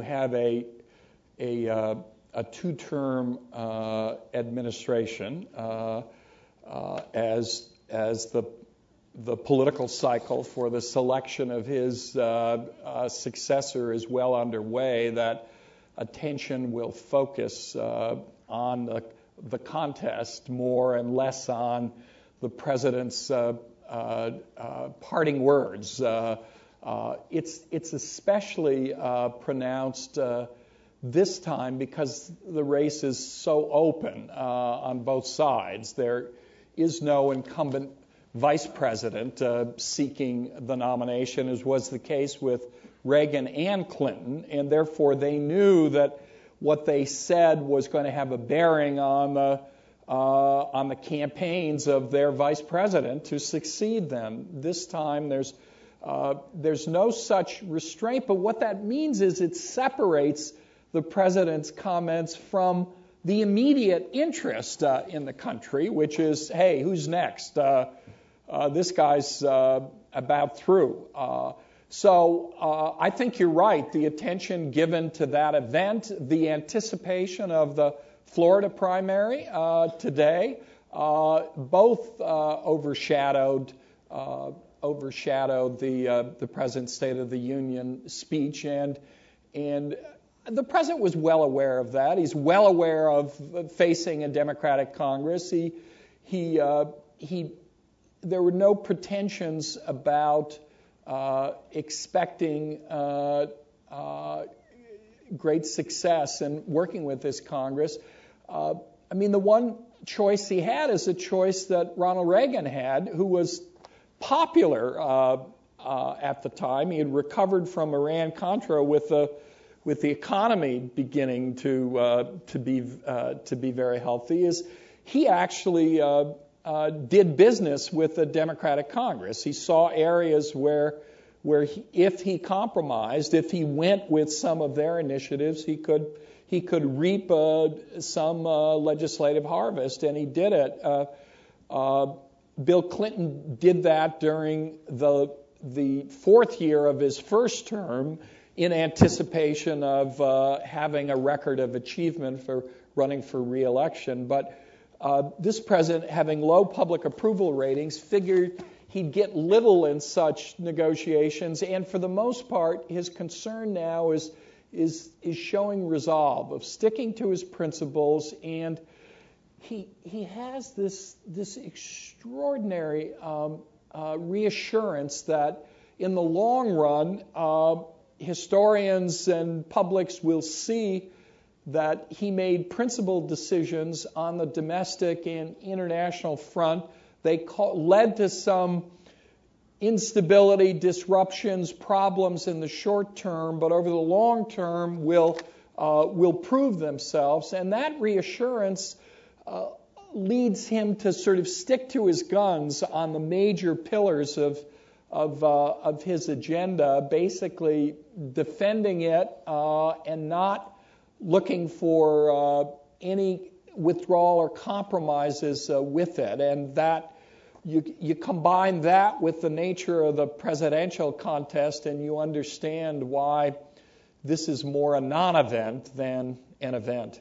have a two-term administration as the political cycle for the selection of his successor is well underway, that attention will focus on the contest more and less on the president's parting words. It's especially pronounced this time because the race is so open on both sides. There is no incumbent vice president seeking the nomination, as was the case with Reagan and Clinton, and therefore they knew that what they said was going to have a bearing on the campaigns of their vice president to succeed them. This time there's no such restraint, but what that means is it separates the president's comments from the immediate interest in the country, which is, hey, who's next? This guy's about through. So I think you're right. The attention given to that event, the anticipation of the Florida primary today, both overshadowed the President's State of the Union speech, and the President was well aware of that. He's well aware of facing a Democratic Congress. There were no pretensions about expecting great success in working with this Congress. The one choice he had is a choice that Ronald Reagan had, who was popular at the time. He had recovered from Iran-Contra with the economy beginning to be very healthy. He actually did business with the Democratic Congress. He saw areas where if he compromised, if he went with some of their initiatives, he could reap some legislative harvest, and he did it. Bill Clinton did that during the fourth year of his first term in anticipation of having a record of achievement for running for re-election. But this president, having low public approval ratings, figured he'd get little in such negotiations, and for the most part, his concern now is showing resolve, of sticking to his principles, and he has this extraordinary reassurance that in the long run, historians and publics will see that he made principled decisions on the domestic and international front. They led to some instability, disruptions, problems in the short term, but over the long term will prove themselves. And that reassurance leads him to sort of stick to his guns on the major pillars of his agenda, basically defending it and not looking for any withdrawal or compromises with it. And that you combine that with the nature of the presidential contest, and you understand why this is more a non-event than an event.